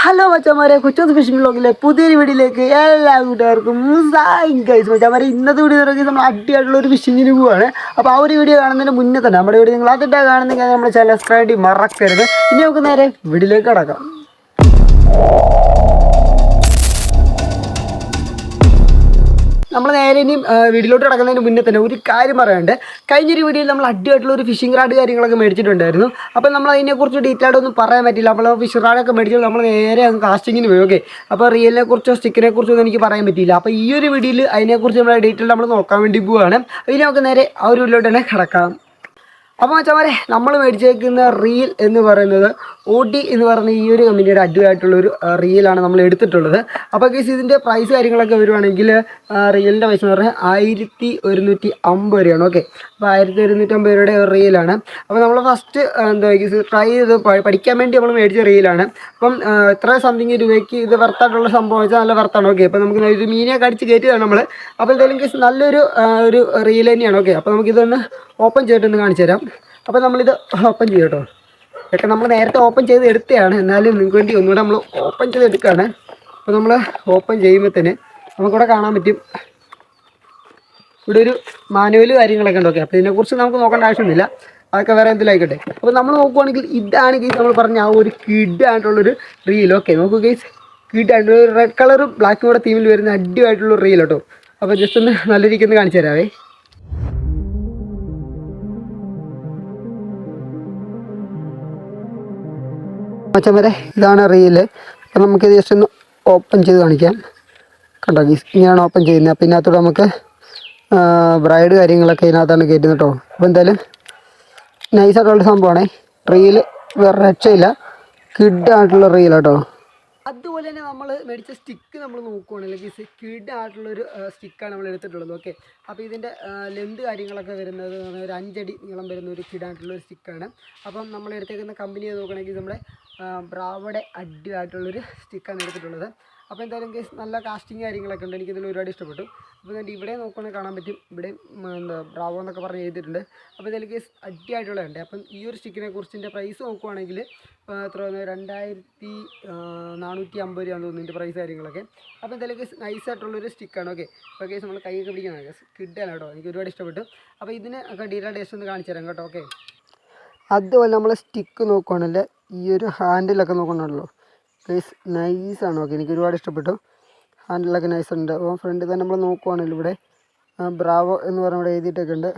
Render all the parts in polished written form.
Hello മച്ചന്മാരെ, കൊച്ചു phishing വ്ളോഗിലെ പുതിയൊരു വീഡിയോയിലേക്ക് എല്ലാ കൂട്ടുകാർക്കും ഗൈസ്. മച്ചന്മാരെ, ഇന്നത്തെ വീഡിയോ ഇറങ്ങി നമ്മൾ അടിയായിട്ടുള്ള ഒരു ഫിഷിങ്ങിന് പോവാണ്. അപ്പോൾ ആ ഒരു വീഡിയോ കാണുന്നതിന് മുന്നേ തന്നെ നമ്മുടെ വീഡിയോ നിങ്ങൾ അതിട്ടാ കാണുന്നെങ്കിൽ നമ്മുടെ ചാനൽ സബ്സ്ക്രൈബ് ചെയ്ത് മറക്കരുത്. ഇനി നമുക്ക് നേരെ വീഡിയോയിലേക്ക് കടക്കാം. നമ്മൾ നേരെ ഇനിയും വീഡിയോയിലോട്ട് കിടക്കുന്നതിന് മുന്നേ തന്നെ ഒരു കാര്യം പറയാണ്ട്, കഴിഞ്ഞൊരു വീഡിയോയിൽ നമ്മൾ അടിയായിട്ടുള്ള ഒരു ഫിഷിംഗ് റാഡ് കാര്യങ്ങളൊക്കെ മേടിച്ചിട്ടുണ്ടായിരുന്നു. അപ്പോൾ നമ്മൾ അതിനെക്കുറിച്ച് ഡീറ്റെയിൽ ആയിട്ടൊന്നും പറയാൻ പറ്റില്ല. അപ്പോൾ ഫിഷ് റാഡൊക്കെ മേടിച്ചത് നമ്മൾ നേരെ അങ്ങ് കാസ്റ്റിങ്ങിന് പോയി. ഓക്കെ, അപ്പോൾ റിയലിനെ കുറിച്ചോ സ്റ്റിക്കിനെ കുറിച്ചോ ഒന്നും എനിക്ക് പറയാൻ പറ്റിയില്ല. അപ്പോൾ ഈ ഒരു വീഡിയോയിൽ അതിനെക്കുറിച്ച് നമ്മൾ ഡീറ്റെയിൽ നമ്മൾ നോക്കാൻ വേണ്ടി പോവുകയാണ്. ഇനി നമുക്ക് നേരെ ആ ഒരു വീഡിയോയിലോട്ട് തന്നെ കിടക്കാം. അപ്പോൾ മച്ചാമാരെ, നമ്മൾ മേടിച്ചേക്കുന്ന റീൽ എന്ന് പറയുന്നത് OD എന്ന് പറയുന്ന ഈ ഒരു കമ്പനിയുടെ അടിപൊളിയായിട്ടുള്ളൊരു റീലാണ് നമ്മൾ എടുത്തിട്ടുള്ളത്. അപ്പോൾ കേസ് ഇതിൻ്റെ പ്രൈസ് കാര്യങ്ങളൊക്കെ വരുവാണെങ്കിൽ റീലിൻ്റെ പൈസ എന്ന് പറഞ്ഞാൽ 1150 രൂപയാണ്. ഓക്കെ, അപ്പോൾ 1150 രൂപയുടെ റീലാണ്. അപ്പോൾ നമ്മൾ ഫസ്റ്റ് കേസ് ട്രൈ ചെയ്ത് പഠിക്കാൻ വേണ്ടി നമ്മൾ മേടിച്ച റീലാണ്. അപ്പം എത്ര സംതിങ് രൂപയ്ക്ക് ഇത് വർത്തായിട്ടുള്ള സംഭവം വെച്ചാൽ നല്ല വർത്താണ്. ഓക്കെ, അപ്പോൾ നമുക്ക് ഒരു മീനെ കടിച്ച് കയറ്റിയതാണ് നമ്മൾ. അപ്പോൾ എന്തായാലും കേസ് നല്ലൊരു ഒരു റീൽ തന്നെയാണ്. ഓക്കെ, അപ്പോൾ നമുക്കിതൊന്ന് ഓപ്പൺ ചെയ്തിട്ടൊന്ന് കാണിച്ചു തരാം. അപ്പോൾ നമ്മളിത് ഓപ്പൺ ചെയ്യും കേട്ടോ. ഇതൊക്കെ നമ്മൾ നേരത്തെ ഓപ്പൺ ചെയ്ത് എടുത്തതാണ്, എന്നാലും നിങ്ങൾക്ക് വേണ്ടി ഒന്നുകൂടെ നമ്മൾ ഓപ്പൺ ചെയ്ത് എടുക്കുകയാണ്. അപ്പോൾ നമ്മൾ ഓപ്പൺ ചെയ്യുമ്പോൾ തന്നെ നമുക്കിവിടെ കാണാൻ പറ്റും, ഇവിടെ ഒരു മാനുവൽ കാര്യങ്ങളൊക്കെ ഉണ്ട്. ഓക്കെ, അപ്പോൾ ഇതിനെക്കുറിച്ച് നമുക്ക് നോക്കേണ്ട ആവശ്യമൊന്നുമില്ല, അതൊക്കെ വേറെ എന്തെങ്കിലും ആയിക്കോട്ടെ. അപ്പോൾ നമ്മൾ നോക്കുവാണെങ്കിൽ ഇതാണ് ഗെയ്സ് നമ്മൾ പറഞ്ഞ ആ ഒരു കിഡായിട്ടുള്ളൊരു റീൽ. ഓക്കെ, നോക്കൂ ഗെയ്സ്, കിഡായിട്ടുള്ള റെഡ് കളറും ബ്ലാക്കും കൂടെ തീമിൽ വരുന്ന അടിപൊളിയായിട്ടുള്ള റീൽ കേട്ടോ. അപ്പോൾ ജസ്റ്റ് ഒന്ന് നല്ല രീതിക്ക് ഒന്ന് കാണിച്ചു തരാവേ. മച്ചന്മാരെ, ഇതാണ് റീല്. അപ്പോൾ നമുക്കിത് ജസ്റ്റ് ഒന്ന് ഓപ്പൺ ചെയ്ത് കാണിക്കാം. കണ്ടോ ഗീസ്, ഇങ്ങനെയാണ് ഓപ്പൺ ചെയ്യുന്നത്. അപ്പോൾ ഇതിനകത്തോടെ നമുക്ക് ബ്രൈഡ് കാര്യങ്ങളൊക്കെ ഇതിനകത്താണ് കയറ്റുന്നത് കേട്ടോ. അപ്പോൾ എന്തായാലും നൈസായിട്ടുള്ള സംഭവമാണേ. റീല് വേറെ രക്ഷയില്ല, കിഡായിട്ടുള്ള റീലാട്ടോ. അതുപോലെ തന്നെ നമ്മൾ മേടിച്ച സ്റ്റിക്ക് നമ്മൾ നോക്കുവാണെങ്കിൽ ഗീസ് കിഡായിട്ടുള്ളൊരു സ്റ്റിക്കാണ് നമ്മൾ എടുത്തിട്ടുള്ളത്. ഓക്കെ, അപ്പോൾ ഇതിൻ്റെ ലെന്ത് കാര്യങ്ങളൊക്കെ വരുന്നത് ഒരു 5 അടി നീളം വരുന്ന ഒരു കിഡായിട്ടുള്ളൊരു സ്റ്റിക്കാണ്. അപ്പം നമ്മൾ എടുത്തേക്കുന്ന കമ്പനി നോക്കുകയാണെങ്കിൽ നമ്മുടെ ബ്രാവോയുടെ അടിയായിട്ടുള്ളൊരു സ്റ്റിക്കാണ് എടുത്തിട്ടുള്ളത്. അപ്പോൾ എന്തായാലും കേസ് നല്ല കാസ്റ്റിങ് കാര്യങ്ങളൊക്കെ ഉണ്ട്, എനിക്കിതിൽ ഒരുപാട് ഇഷ്ടപ്പെട്ടു. അപ്പോൾ എന്നിട്ട് ഇവിടെ നോക്കുകയാണെങ്കിൽ കാണാൻ പറ്റും, ഇവിടെ ബ്രാവോ എന്നൊക്കെ പറഞ്ഞ് ചെയ്തിട്ടുണ്ട്. അപ്പോൾ എന്തായാലും കേസ് അടിയായിട്ടുള്ളതുണ്ട്. അപ്പം ഈ ഒരു സ്റ്റിക്കിനെ കുറിച്ചിൻ്റെ പ്രൈസ് നോക്കുവാണെങ്കിൽ എത്ര 2450 രൂപയാണെന്ന് തോന്നുന്നു ഇതിൻ്റെ പ്രൈസ് കാര്യങ്ങളൊക്കെ. അപ്പോൾ എന്തായാലും കേസ് നൈസായിട്ടുള്ളൊരു സ്റ്റിക്കാണ്. ഓക്കെ, അപ്പോൾ കേസ് നമ്മൾ കൈയൊക്കെ പിടിക്കണം, കേസ് കിഡാണ് കേട്ടോ, എനിക്ക് ഒരുപാട് ഇഷ്ടപ്പെട്ടു. അപ്പോൾ ഇതിന് ഒക്കെ ഡീറ്റെയിൽ ടേസ്റ്റ് ഒന്ന് കാണിച്ചു തരാം കേട്ടോ. ഓക്കെ, അതുപോലെ നമ്മൾ സ്റ്റിക്ക് നോക്കുകയാണെങ്കിൽ ഈ ഒരു ഹാൻഡിലൊക്കെ നോക്കണമല്ലോ ഗൈസ്, നൈസാണ്. ഓക്കെ, എനിക്ക് ഒരുപാട് ഇഷ്ടപ്പെട്ടു, ഹാൻഡിലൊക്കെ നൈസുണ്ട്. അപ്പോൾ ഫ്രണ്ടിൽ തന്നെ നമ്മൾ നോക്കുവാണെങ്കിൽ ഇവിടെ ബ്രാവോ എന്ന് പറഞ്ഞ ഇവിടെ എഴുതിയിട്ടൊക്കെ ഉണ്ട്.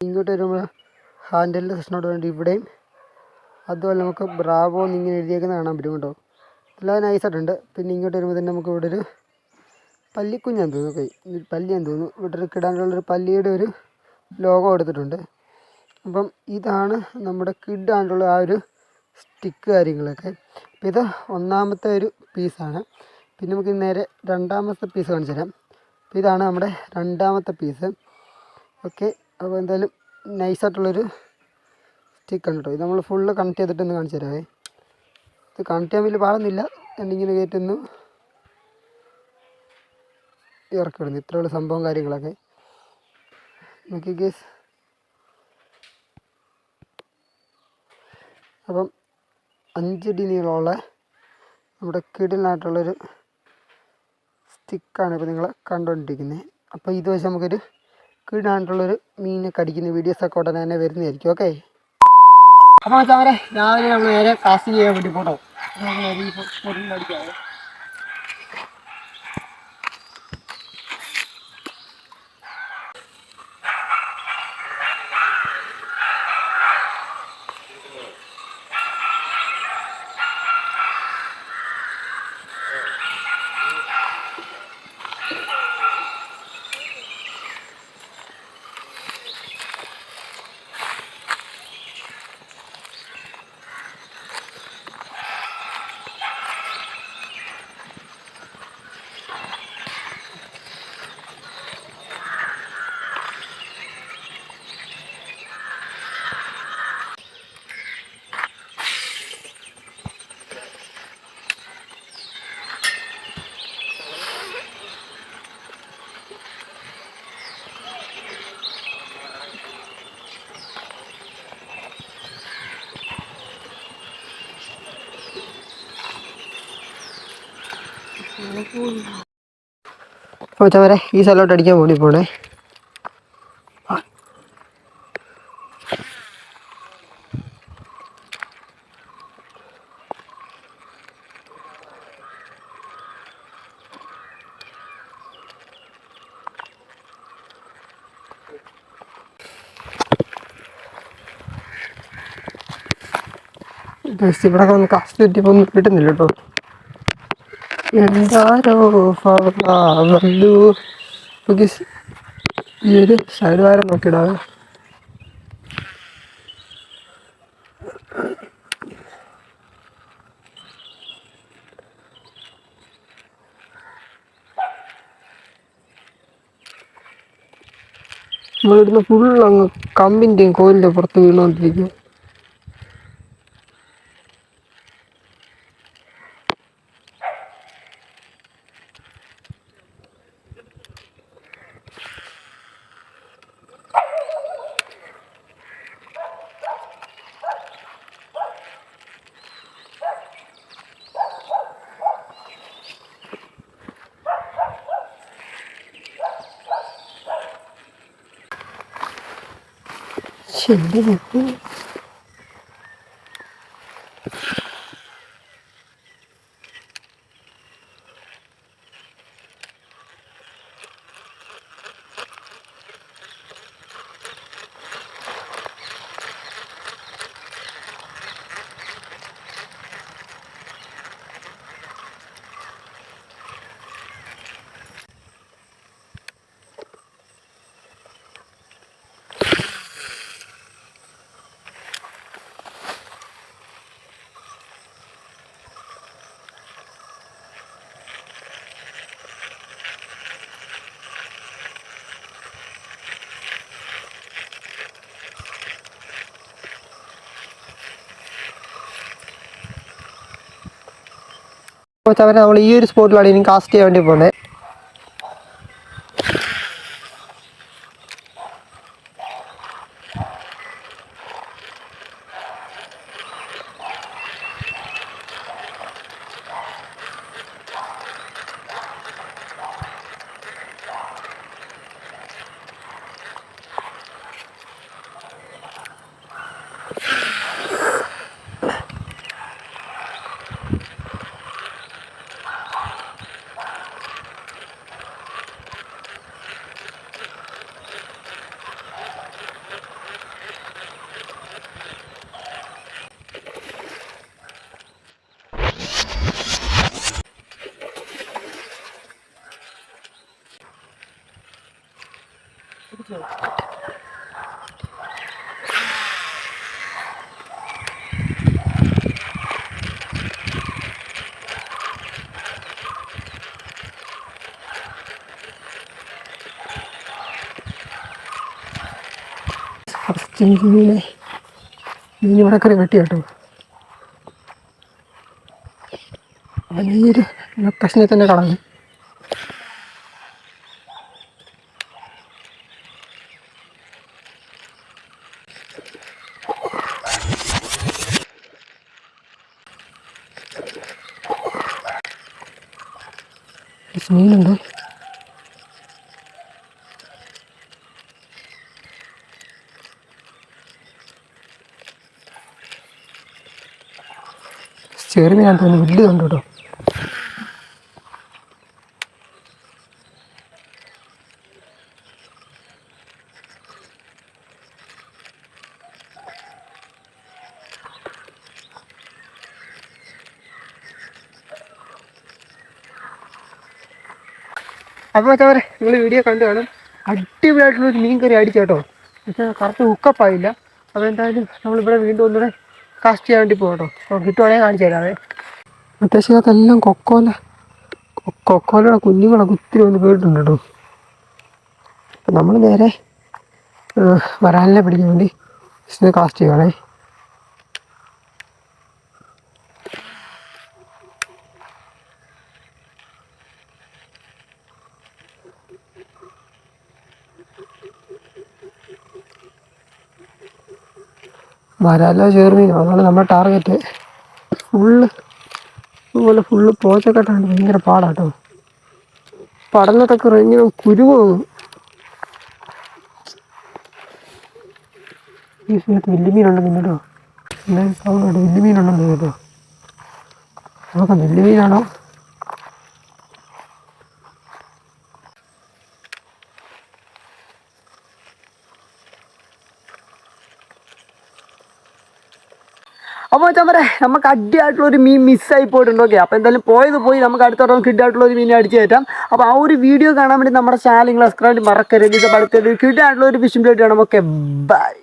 ഇങ്ങോട്ട് വരുമ്പോൾ ഹാൻഡിലിൻ്റെ സെക്ഷനോട് വേണ്ടി ഇവിടെയും അതുപോലെ നമുക്ക് ബ്രാവോ എന്നിങ്ങനെ എഴുതിയേക്കുന്നത് കാണാൻ പറ്റും കേട്ടോ. എല്ലാം നൈസായിട്ടുണ്ട്. പിന്നെ ഇങ്ങോട്ട് വരുമ്പോൾ തന്നെ നമുക്ക് ഇവിടെ ഒരു പല്ലിക്കുഞ്ഞാന്ന് തോന്നുന്നു, ഓക്കെ പല്ലിയാന്ന് തോന്നുന്നു. ഇവിടെ ഒരു കിടാനുള്ളൊരു പല്ലിയുടെ ഒരു ലോഗോ എടുത്തിട്ടുണ്ട്. അപ്പം ഇതാണ് നമ്മുടെ കിഡായിട്ടുള്ള ആ ഒരു സ്റ്റിക്ക് കാര്യങ്ങളൊക്കെ. അപ്പോൾ ഇത് ഒന്നാമത്തെ ഒരു പീസാണ്. പിന്നെ നമുക്ക് നേരെ രണ്ടാമത്തെ പീസ് കാണിച്ചു തരാം. അപ്പോൾ ഇതാണ് നമ്മുടെ രണ്ടാമത്തെ പീസ്. ഓക്കെ, അപ്പോൾ എന്തായാലും നൈസായിട്ടുള്ളൊരു സ്റ്റിക്കാണ് കേട്ടോ. ഇത് നമ്മൾ ഫുള്ള് കണക്ട് ചെയ്തിട്ടൊന്ന് കാണിച്ചു തരാമേ. ഇത് കണക്ട് ചെയ്യാൻ വലിയ പാടൊന്നുമില്ല, എന്നിങ്ങനെ കയറ്റുന്നു ഇറക്കി വിടുന്നു, ഇത്രയുള്ള സംഭവം കാര്യങ്ങളൊക്കെ. നോക്കി ഗേസ്, അപ്പം 5 അടി നീളമുള്ള നമ്മുടെ കിടിലായിട്ടുള്ളൊരു സ്റ്റിക്കാണ് ഇപ്പോൾ നിങ്ങൾ കണ്ടുകൊണ്ടിരിക്കുന്നത്. അപ്പോൾ ഇത് വെച്ച് നമുക്കൊരു കിടിലായിട്ടുള്ളൊരു മീനെ കടിക്കുന്ന വീഡിയോസൊക്കെ ഉടനെ തന്നെ വരുന്നതായിരിക്കും. ഓക്കെ, അപ്പോൾ വെച്ചാൽ രാവിലെ നമ്മൾ നേരെ കാസ്റ്റിംഗ് ചെയ്യാൻ വേണ്ടി പോട്ടോ. അടിക്കാതെ മച്ചവരെ ഈ സ്ഥലത്തോട്ട് അടിക്കാൻ വേണ്ടി പോണേ. ഇവിടെ ഒന്ന് കാസ്റ്റ് കിട്ടിയപ്പോൾ ഒന്നും കിട്ടുന്നില്ല കേട്ടോ. എന്താരോ വല്ലു ഈ ഒരു സൈഡ് വാരം നോക്കിയിടാവേ. നമ്മളിടുന്ന ഫുൾ അങ്ങ് കമ്പിൻ്റെയും കോലിൻ്റെ പുറത്ത് വീണുകൊണ്ടിരിക്കും. ശരി അവരെ നമ്മൾ ഈ ഒരു സ്പോട്ടിലാണ് ഇനി കാസ്റ്റ് ചെയ്യാൻ വേണ്ടി പോകുന്നത്. മീൻ ഇവിടെ കറി വെട്ടി കേട്ടോ. ഈ ഒരു ലൊക്കേഷനിൽ തന്നെ കളഞ്ഞു. മീനുണ്ടോ? ചെറുമീനാൻ തോന്നുന്നു. വലുതുണ്ട് കേട്ടോ. അപ്പോൾ മറ്റവരെ നിങ്ങൾ വീഡിയോ കണ്ടു കാണും. അടിപൊളിയായിട്ടുള്ളൊരു മീൻ കറി അടിച്ചേട്ടോ. പക്ഷേ കറക്റ്റ് ഹുക്കപ്പായില്ല. അപ്പോൾ എന്തായാലും നമ്മളിവിടെ വീണ്ടും ഒന്നുകൂടെ കാസ്റ്റ് ചെയ്യാൻ വേണ്ടി പോകട്ടോ. അപ്പോൾ കിട്ടുവാണെങ്കിൽ കാണിച്ചു തരാവേ. അത്യാവശ്യം അതെല്ലാം കൊക്കോലയുടെ കുഞ്ഞുങ്ങളൊക്കെ ഒത്തിരി വന്ന് പോയിട്ടുണ്ട് കേട്ടോ. അപ്പം നമ്മൾ നേരെ വരാലിനെ പിടിക്കാൻ വേണ്ടി കാസ്റ്റ് ചെയ്യുവാണേ. വരാലോ ചെറുമീനോ അതാണ് നമ്മുടെ ടാർഗറ്റ്. ഫുള്ള് അതുപോലെ ഫുള്ള് പോച്ചക്കെട്ടാണ് ഭയങ്കര പാടാട്ടോ. പടന്നത്തൊക്കെ ഇങ്ങനെ കുരുവോങ്ങും. ഈ സമയത്ത് വലിയ മീനുണ്ടെന്ന് കേട്ടോ. എല്ലാവരും സൗണ്ട് കേട്ടോ, വലിയ മീനുണ്ടെന്ന് കേട്ടോ. നോക്കാം വലിയ മീനാണോ. അപ്പോൾ ചമ്മരെ നമുക്ക് അടിയായിട്ടുള്ളൊരു മീൻ മിസ്സായി പോയിട്ടുണ്ട്. ഓക്കെ, അപ്പോൾ എന്തായാലും പോയി നമുക്ക് അടുത്ത വട്ടം കിട്ടായിട്ടുള്ളൊരു മീനെ അടിച്ച് കയറ്റാം. അപ്പോൾ ആ ഒരു വീഡിയോ കാണാൻ വേണ്ടി നമ്മുടെ ചാനൽ സബ്സ്ക്രൈബ് മറക്കരുത്. ഇത് അടുത്തൊരു കിട്ടായിട്ടുള്ളൊരു ഫിഷിംഗ് വീഡിയോ ആണ്. Okay, by.